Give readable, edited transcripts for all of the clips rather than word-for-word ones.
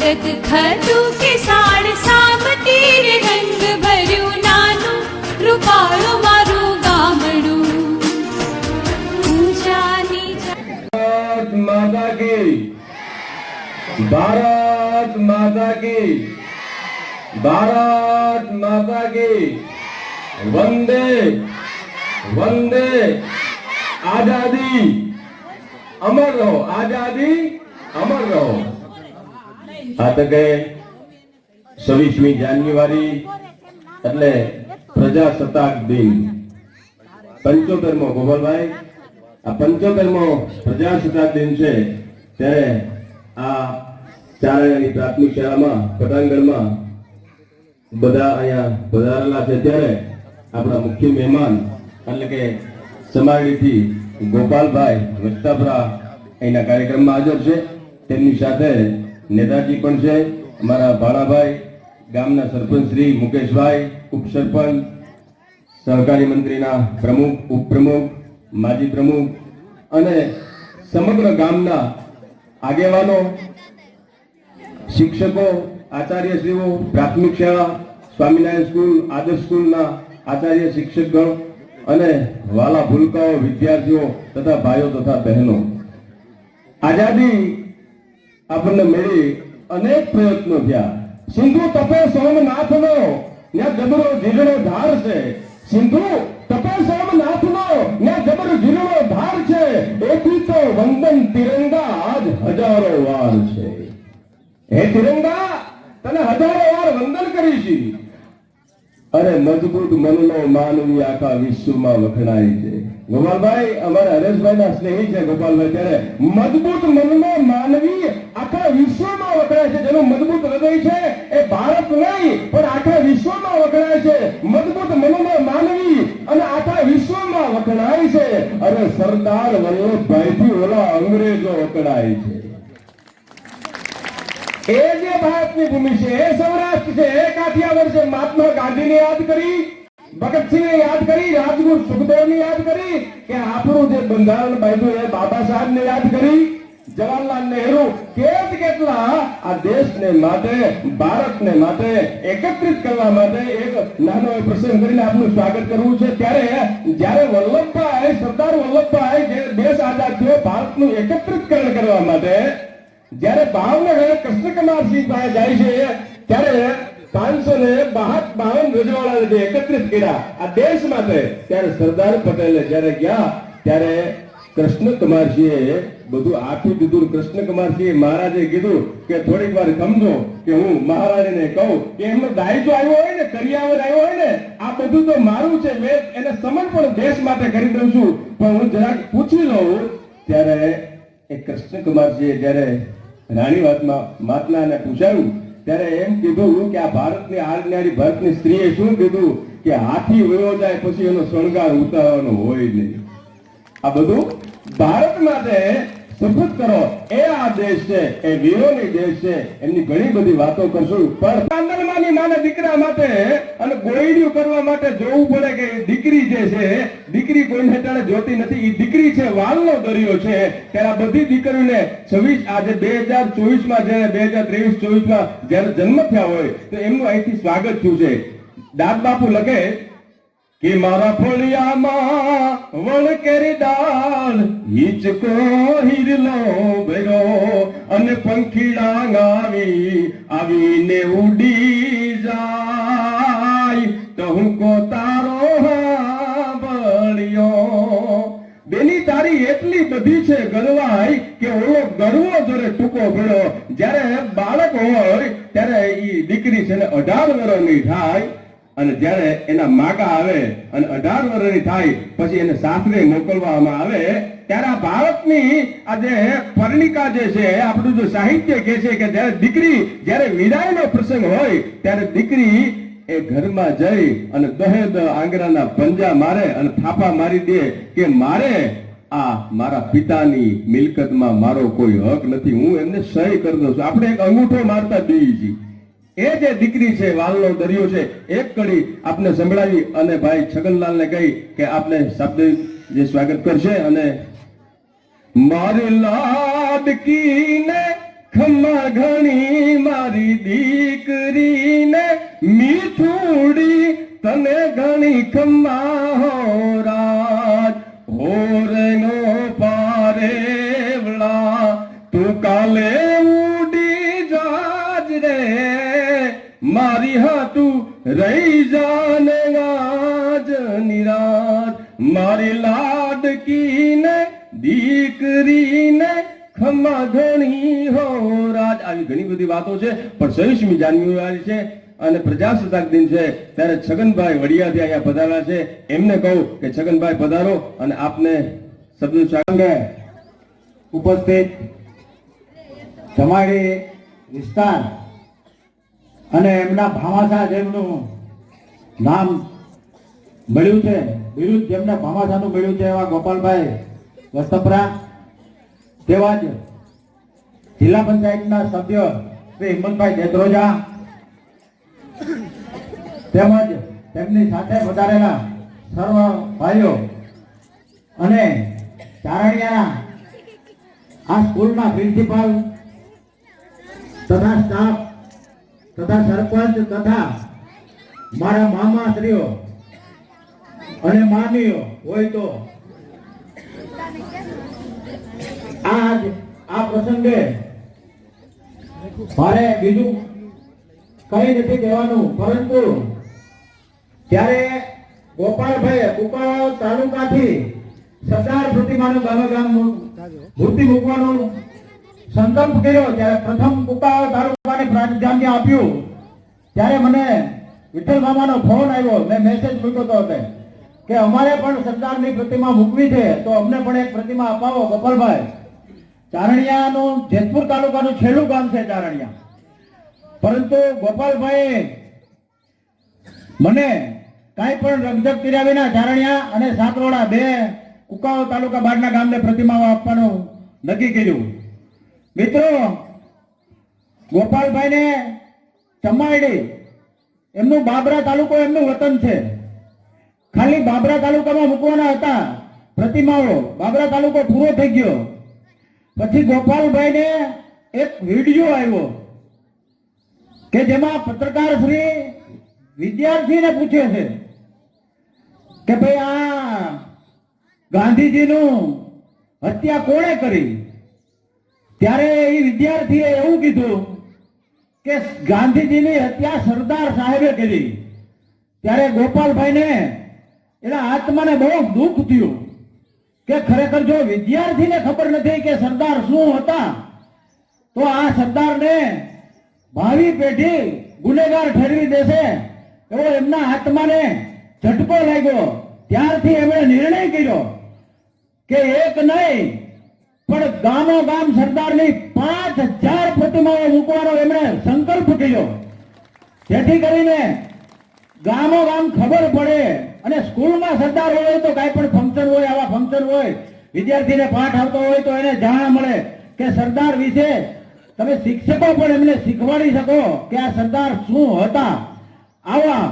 સુરત થતું કે સાડ સામતીર રંગ ભર્યું નાનું રૂપાળું મારું ગામડું ઊંચાની भारत माता की भारत माता की भारत माता की वंदे वंदे आजादी अमर रहो आजादी अमर रहो। आ तके 26મી જાન્યુઆરી એટલે પ્રજાસત્તાક દિન 75મો ગોપાલભાઈ આ 75મો પ્રજાસત્તાક દિન છે ત્યારે આ ચારણની પ્રાથમિક શાળામાં પટાંગણમાં બધા અહીંયા પધારેલા છે ત્યારે આપણા મુખ્ય મહેમાન એટલે કે સમાડીથી ગોપાલભાઈ વસ્તાપરા અહીંના કાર્યક્રમમાં હાજર છે। તેમની સાથે નેતાજી પણ છે, અમારા ભાણાભાઈ, ગામના સરપંચ શ્રી મુકેશભાઈ, ઉપસરપંચ, સહકારી મંત્રીના પ્રમુખ, ઉપપ્રમુખ, માજી પ્રમુખ અને સમગ્ર ગામના આગેવાનો, શિક્ષકો, આચાર્યશ્રીઓ, પ્રાથમિક શાળા, સ્વામિનારાયણ સ્કૂલ, આદર્શ સ્કૂલના આચાર્ય, શિક્ષકગણ અને વાલા ભૂલકાઓ, વિદ્યાર્થીઓ તથા ભાઈઓ તથા બહેનો, આઝાદી આપણને મળી અનેક પ્રયત્નો થયા। સિંધુ તપે સોમનાથનો ત્યાં જબરો ઝીલનો ધાર છે, સિંધુ તપે સોમનાથનો ત્યાં જબરો ઝીલનો ધાર છે, એથી તો વંદન તિરંગા આજ હજારો વાર છે। હે તિરંગા તને હજારો વાર વંદન કરીશી। અરે મજબૂત મનનો માનવી આખા વિશ્વમાં વખણાય છે। ગોપાલભાઈ અમારા હરેશભાઈના સ્નેહી છે ગોપાલભાઈ, ત્યારે મજબૂત મનનો માનવી આખા વિશ્વમાં વખણાય છે। જેનું મજબૂત હૃદય છે એ ભારત નહીં પણ આખા વિશ્વમાં વખણાય છે। મજબૂત મનનો માનવી અને આખા વિશ્વમાં વખણાય છે। અરે સરદાર વલ્લભભાઈ થી ઓલા અંગ્રેજો વખણાય છે। એ જે ભારતની ભૂમિ છે, એ સૌરાષ્ટ્ર છે, એ કાઠિયાવાડ છે। મહાત્મા ગાંધીને યાદ કરી, ભગતસિંહને યાદ કરી, રાજગુરુ સુખદેવને યાદ કરી કે આપણું જે બંધારણ બાંધ્યું એ બાબા સાહેબને યાદ કરી, જવાહરલાલ નહેરુ કેટલા આ દેશને માટે, ભારતને માટે એકત્રિત કરવા માટે એક નાનો પ્રસંગ કરીને આપનું સ્વાગત કરવું છે। ત્યારે જ્યારે વલ્લભભાઈ, સરદાર વલ્લભભાઈ જે દેશ આઝાદ થયો ભારતનું એકત્રિતકરણ કરવા માટે, જ્યારે ભાવનગર કૃષ્ણકુમારસિંહ પાસે જાય છે ત્યારે 552 રજવાડા જે એકત્રિત કર્યા આ દેશ માટે, ત્યારે સરદાર પટેલે જ્યારે ગયા ત્યારે કૃષ્ણકુમારસિંહે બધું આપી દીધું। કૃષ્ણકુમારસિંહે મહારાજે કીધું કે થોડીક વાર સમજો કે હું મહારાજને કહું કે એમનો દાયજો આવ્યો હોય ને, કરિયાવર આવ્યો હોય ને, આ બધું તો મારું છે, મેં એને સમર્પણ દેશ માટે કરી દઉં છું, પણ હું જરાક પૂછી લઉં। ત્યારે એ કૃષ્ણકુમારસિંહે જ્યારે રાણી માતલાને પૂછાયું ત્યારે એમ કીધું કે આ ભારતની આજ્ઞાની ભારતની સ્ત્રીએ શું કીધું કે હાથી વયો જાય પછી એનો શણગાર ઉતારવાનો હોય નહીં। આ બધું ભારત માટે શપથ કરો। એ આ દેશ છે, એ વીરોની દેશ છે, એમની ઘણી બધી વાતો કરશું, પણ આંદોલનમાંની માને દીકરા માટે અને ગોળીયું કરવા માટે જોવું પડે કે દીકરી જે છે, દીકરી કોઈને હેઠળ જોતી નથી, એ દીકરી છે, વાલનો દરિયો છે। ત્યારે આ બધી દીકરીઓને 26 આજે 2024માં જ્યારે 2023-24માં જ્યારે જન્મ થયા હોય તો એમનું અહીંથી સ્વાગત થયું છે। દાદ બાપુ લખે કે મારા ફળિયામાં વણકેરી દાળ હિચકો હિરલો ભર્યો અને પંખીડા આવીને ઉડી જાય તો હું કો તારો સાંભળ્યો। બેની તારી એટલી બધી છે ગરવાઈ કે ઓલો ગરવો જરે ટૂંકો પડ્યો। જ્યારે બાળક હોય ત્યારે ઈ દીકરી છે ને 18 વર્ષની થાય અને જ્યારે એના માગા આવે અને 18 વર્ષની થાય પછી એને સાસરે મોકલવામાં આવે ત્યારે આ ભારતની આ જે પરણિકા જે છે, આપણું જો સાહિત્ય કહે છે કે જ્યારે દીકરી જ્યારે વિદાયનો પ્રસંગ હોય ત્યારે દીકરી એ ઘરમાં જઈ અને દહેદ આંગળાના પંજા મારે અને થાપા મારી દે કે મારે આ મારા પિતાની મિલકતમાં મારો કોઈ હક નથી, હું એમને સહી કરી દઉં છું। આપણે એક અંગૂઠો મારતા દઈએ છીએ। એ જે દીકરી છે, વાલનો દરિયો છે, એક કડી આપને સંભળાવી અને ભાઈ છગનલાલને કહી કે આપને શબ્દ જે સ્વાગત કરશે। અને મારી લાડકીને ખમ્મા ઘણી મારી દીકરીને મીઠુડી તને ઘણી ખમ્મા હો રાજ હોરનો પારેવલા તું કાલે ઉડી જાજ રે મારી હાટું રહી જાને આજ નિરાજ મારી લાડકીને દીકરીને ખમ્મા ઘણી હો રાજ. આવી ઘણી બધી વાતો છે, પણ 26મી જાન્યુઆરી છે અને પ્રજાસત્તાક દિન છે ત્યારે છગનભાઈ વડિયાથી અહીંયા પધારેલા છે. એમને કહું કે છગનભાઈ પધારો અને આપને શબ્દ સાંગે ઉપસ્થિત જમાડી વિસ્તાર અને એમના ભામાસા જેમનું નામ મળ્યું છે, બિરુદ જેમને ભામાસાનું મળ્યું છે એવા ગોપાલભાઈ વસ્તપરા, તેવા જ જિલ્લા પંચાયતના સભ્ય શ્રી હિંમતભાઈ દેત્રોજા તેમજ તેમની સાથે વધારેલા સર્વ ભાઈઓ અને ચારણિયાના આ સ્કૂલના પ્રિન્સિપાલ તથા સ્ટાફ તથા સરપંચ તથા મારા મામાશ્રીઓ અને મામીઓ હોય તો આ પ્રસંગે મારે બીજું કઈ નથી કહેવાનું, પરંતુ ત્યારે ગોપાલભાઈ કુકાવાવ તાલુકાથી સરદાર પ્રતિમાનું ગામે ગામ મૂર્તિ મૂકવાનો સંકલ્પ કર્યો. ત્યારે પ્રથમ કુકાવાવ તાલુકાને પ્રાધાન્ય આપ્યું ત્યારે મને વિઠ્ઠલ મામાનો ફોન આવ્યો. મેં મેસેજ મૂક્યો હતો કે અમારે પણ સરદારની પ્રતિમા મૂકવી છે તો અમને પણ એક પ્રતિમા અપાવો ગોપાલભાઈ. ચારણિયાનું જેતપુર તાલુકાનું છેલ્લું ગામ છે ચારણિયા, પરંતુ ગોપાલભાઈ મને કાંઈ પણ રમઝટ કર્યા વિના ચારણિયા અને સાતરોડા બે કુકાવાવ તાલુકા બહારના ગામને પ્રતિમાઓ આપવાનું નક્કી કર્યું. મિત્રો, ગોપાલભાઈને ચમાયડી એમનું બાબરા તાલુકો એમનું વતન છે. ખાલી બાબરા તાલુકામાં મૂકવાના હતા પ્રતિમાઓ, બાબરા તાલુકો પૂરો થઈ ગયો. પછી ગોપાલભાઈને એક વિડીયો આવ્યો કે જેમાં પત્રકાર શ્રી વિદ્યાર્થીને પૂછે છે કે ભાઈ આ ગાંધીજીનું હત્યા કોણે કરી? ત્યારે એ વિદ્યાર્થીએ એવું કીધું કે ગાંધીજીની હત્યા સરદાર સાહેબે કરી. ત્યારે ગોપાલભાઈને એના આત્માને બહુ દુઃખ થયું કે ખરેખર જો વિદ્યાર્થીને ખબર નથી કે સરદાર શું હતા તો આ સરદારને ભાવિ પેઢી ગુનેગાર ઠેરવી દેશે એવો એમના આત્માને ઝટકો લાગ્યો. ત્યારથી એમણે નિર્ણય કર્યો કે એક નહીં પણ ગામો ગામ સરદારની 5000 પ્રતિમાઓ મૂકવાનો એમણે સંકલ્પ કર્યો, જેથી કરીને ગામો ગામ ખબર પડે અને સ્કૂલમાં સરદાર હોય તો કાંઈ પણ ફંક્શન હોય, આવા ફંક્શન હોય, વિદ્યાર્થીને પાઠ આવતો હોય તો એને જાણ મળે કે સરદાર વિશે તમે શિક્ષકો પણ એમને શીખવાડી શકો કે આ સરદાર શું હતા. આવા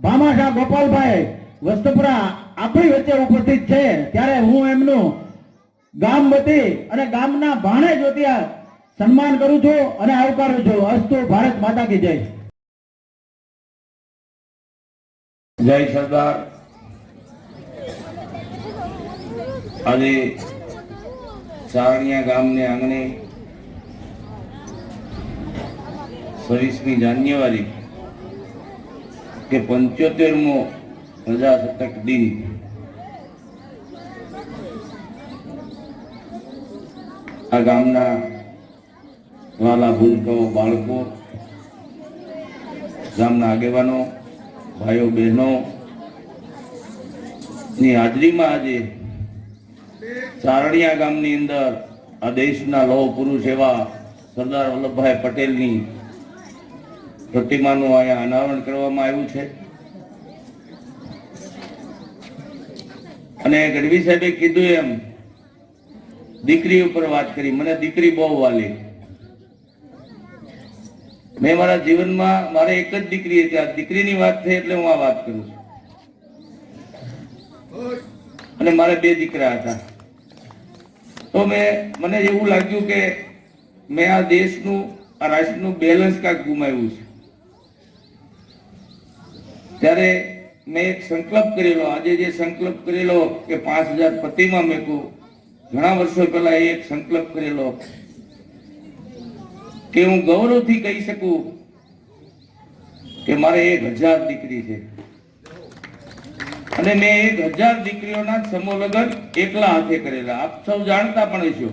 ભામાશા ગોપાલભાઈ વસ્તપરા આપણી વચ્ચે ઉપસ્થિત છે ત્યારે હું એમનું ગામ વતી અને ગામના ભાણે જોતિયા સન્માન કરું છું અને આવકારું છું. અસ્તુ ભારત માતા કી જય. જય સરદાર. આજે ચારણિયા ગામને આંગણે 26મી જાન્યુઆરી કે 75મો પ્રજાસત્તાક દિન આ ગામના વાલા ભૂલકાઓ, બાળકો, ગામના આગેવાનો, ભાઈઓ બહેનો ની હાજરીમાં આજે ચારણિયા ગામની અંદર આ દેશના લોહ પુરુષ એવા સરદાર વલ્લભભાઈ પટેલની પ્રતિમાનું અહીંયા અનાવરણ કરવામાં આવ્યું છે. અને ગઢવી સાહેબે કીધું એમ દીકરી ઉપર વાત કરી. મને દીકરી બહુ વાલી. મેં મારા જીવનમાં મારે એક જ દીકરી હતી. આ દીકરીની વાત થઈ એટલે હું આ વાત કરું છું. અને મારે 2 દીકરા હતા. તો મને એવું લાગ્યું કે મેં આ દેશનું, આ રાષ્ટ્રનું બેલેન્સ કાંઈક ગુમાવ્યું છે. ત્યારે મેં એક સંકલ્પ કરેલો, આજે જે સંકલ્પ કરેલો કે 5000 પ્રતિમા મેકું, ઘણા વર્ષો પહેલા એ એક સંકલ્પ કરેલો કે હું ગૌરવથી કહી શકું કે મારે 1000 દીકરી છે અને મેં 1000 દીકરીઓના સમૂહ લગ્ન એકલા હાથે કરેલા. આપ સૌ જાણતા પણ હશો.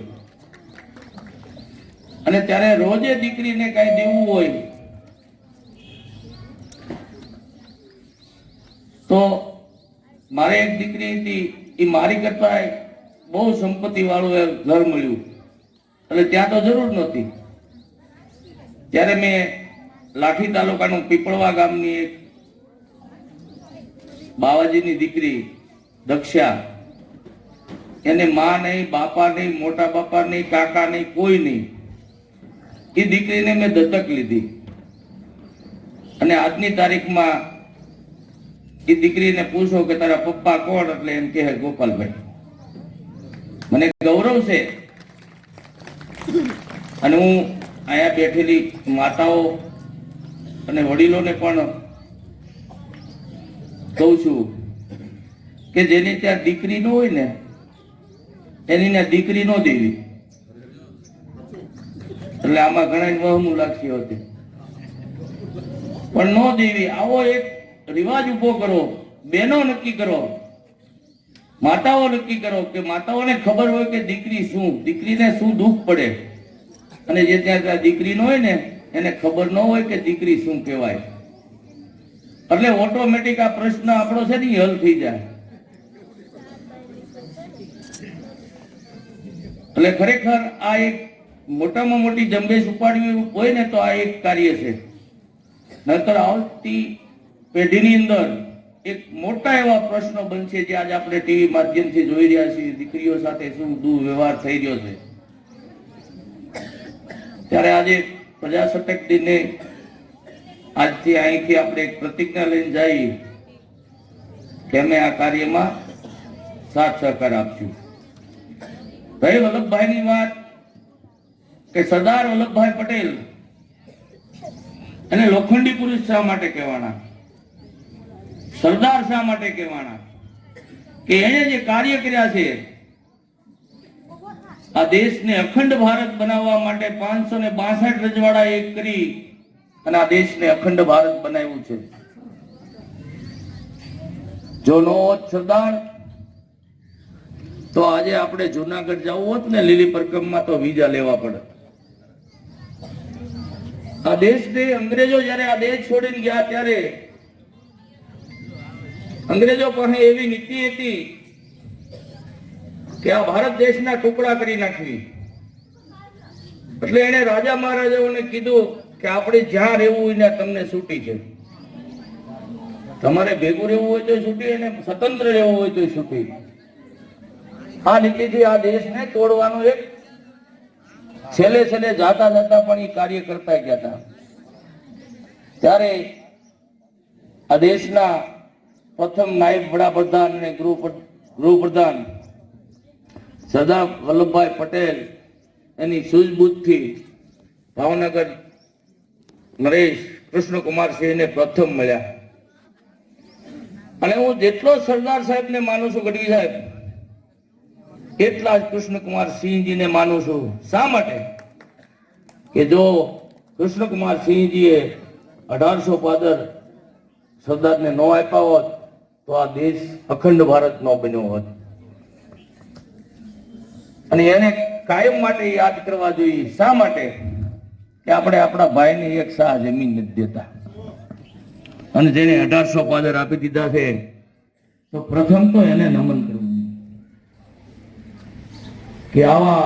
અને ત્યારે રોજે દીકરીને કઈ દેવું હોય તો મારે એક દીકરી હતી, એ મારી કરતા બહુ સંપત્તિ વાળું ઘર મળ્યું એટલે ત્યાં તો જરૂર નહોતી. ત્યારે મેં લાઠી તાલુકાનું પીપળવા ગામની એક બાવાજીની દીકરી દક્ષા, એને માં નહીં, બાપા નહીં, મોટા બાપા નહીં, કાકા નહીં, કોઈ નહીં, એ દીકરીને મેં દત્તક લીધી. અને આજની તારીખમાં એ દીકરીને પૂછો કે તારા પપ્પા કોણ, એટલે એમ કહે ગોપાલભાઈ. મને ગૌરવ છે. અને હું અહીંયા બેઠેલી માતાઓ અને વડીલોને પણ કહું છું કે જેની ત્યાં દીકરી ન હોય ને એની ત્યાં દીકરી ન દેવી. એટલે આમાં ઘણા વહમું લાગશે હતી, પણ ન દેવી. આવો એક રિવાજ ઉભો કરો, બહેનો નક્કી કરો, માતાઓ નક્કી કરો કે માતાઓને ખબર હોય કે દીકરી શું, દીકરીને શું દુઃખ પડે. અને જે ત્યાં દીકરી ન હોય ને એને ખબર ન હોય કે દીકરી શું કહેવાય. એટલે ઓટોમેટિક આ પ્રશ્ન આપણો છે ને હલ થઈ જાય. એટલે ખરેખર આ એક મોટામાં મોટી ઝુંબેશ ઉપાડવી હોય ને તો આ એક કાર્ય છે. નહીતર આવતી પેઢીની અંદર એક મોટા એવા પ્રશ્નો બનશે જે આજે આપણે ટીવી માધ્યમથી જોઈ રહ્યા છીએ. દીકરીઓ સાથે શું દુર્વ્યવહાર થઈ રહ્યો છે. ત્યારે આજે પ્રજાસત્તાક દિને આજથી અહીંથી આપણે એક પ્રતિજ્ઞા લઈને જઈએ કે અમે આ કાર્યમાં સાથ સહકાર આપશું. રહી વલ્લભભાઈની વાત કે સરદાર વલ્લભભાઈ પટેલ અને લોખંડી પુરુષ શા માટે કહેવાના, સરદાર શા માટે કહેવાના? કે એને જે કાર્ય કર્યા છે આ દેશને અખંડ ભારત બનાવવા માટે 562 રજવાડા એક કરી અને આ દેશને અખંડ ભારત બનાવ્યું છે. જો નો હોત સરદાર તો આજે આપણે જુનાગઢ જવું હોત ને લીલી પરકમમાં તો વિઝા લેવા પડે. આ દેશને અંગ્રેજો જયારે આ દેશ છોડીને ગયા ત્યારે અંગ્રેજો પાસે એવી નીતિ હતી કે આ ભારત દેશના ટુકડા કરી નાખવી. એટલે એને રાજા મહારાજાઓને કીધું કે આપણે જ્યાં રહેવું હોય ને તમને છૂટી છે, તમારે ભેગું રહેવું હોય તો છૂટી અને સ્વતંત્ર રહેવું હોય તો છૂટી. આ નીતિથી આ દેશને તોડવાનો એક છેલ્લે જાતા જતા પણ એ કાર્ય કરતા ગયા હતા. ત્યારે આ દેશના પ્રથમ નાયબ વડાપ્રધાન અને ગૃહપ્રધાન સરદાર વલ્લભભાઈ પટેલ એની સૂઝબૂછથી ભાવનગર નરેશ કૃષ્ણકુમાર સિંહને પ્રથમ મળ્યા. અને હું જેટલો સરદાર સાહેબને માનું છું, ગઢવી સાહેબ, એટલા જ કૃષ્ણકુમાર સિંહજીને માનું છું. શા માટે? કે જો કૃષ્ણકુમાર સિંહજીએ 1815 સરદારને નો આપ્યા હોત તો આ દેશ અખંડ ભારત નો બન્યો હોત. અને એને કાયમ માટે યાદ કરવા જોઈએ. શા માટે? કે આપણે આપણા ભાઈને એક શાહ જમીન નથી દેતા, અને જેને 1815 આપી દીધા છે તો પ્રથમ તો એને નમન કરવું કે આવા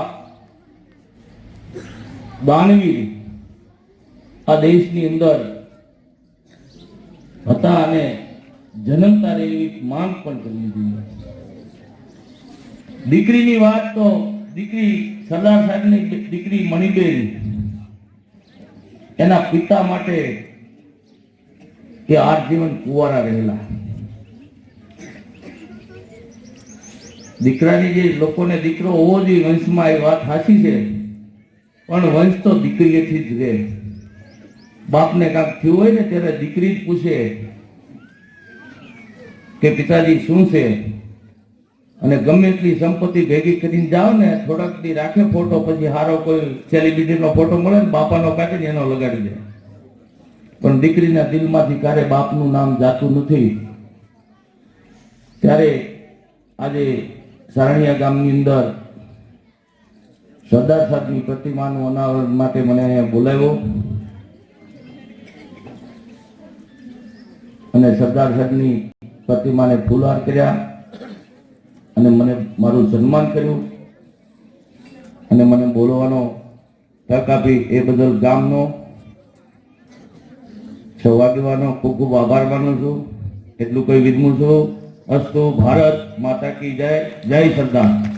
દાનવીર આ દેશની અંદર હતા અને જન્મતા એવી માંગ પણ કરવી જોઈએ. દીકરીની વાત તો દીકરી સરદાર સાહેબની દીકરી મણિબેન એના પિતા માટે કે આજીવન કુંવારા રહેલા. દીકરાની જે લોકોને દીકરો હોવો જોઈએ વંશમાં, એ વાત સાચી છે, પણ વંશ તો દીકરીએથી જ રહે. બાપને કાંક થયું હોય ને ત્યારે દીકરી જ પૂછે કે પિતાજી શું છે, અને ગમે એટલી સંપત્તિ ભેગી કરીને જાઓ ને થોડાક દી રાખે ફોટો, પછી હારો કોઈ સેલિબ્રિટીનો ફોટો મળે ને બાપાનો કાઢીને એનો લગાડી દે. પણ દીકરીના દિલમાંથી ક્યારે બાપનું નામ જાતું નથી. ત્યારે આજે સારણિયા ગામની અંદર સરદાર સાહેબની પ્રતિમાનું અનાવરણ માટે મને અહીંયા બોલાવ્યો અને સરદાર સાહેબની પ્રતિમાને ફૂલહાર કર્યા અને મને મારું સન્માન કર્યું અને મને બોલવાનો તક આપી. એ બદલ ગામનો સૌ આગેવાનો ખૂબ ખૂબ આભાર માનું છું. એટલું કઈ વિધમું છું. અસ્તુ. ભારત માતા કી જય. જય સરદાર.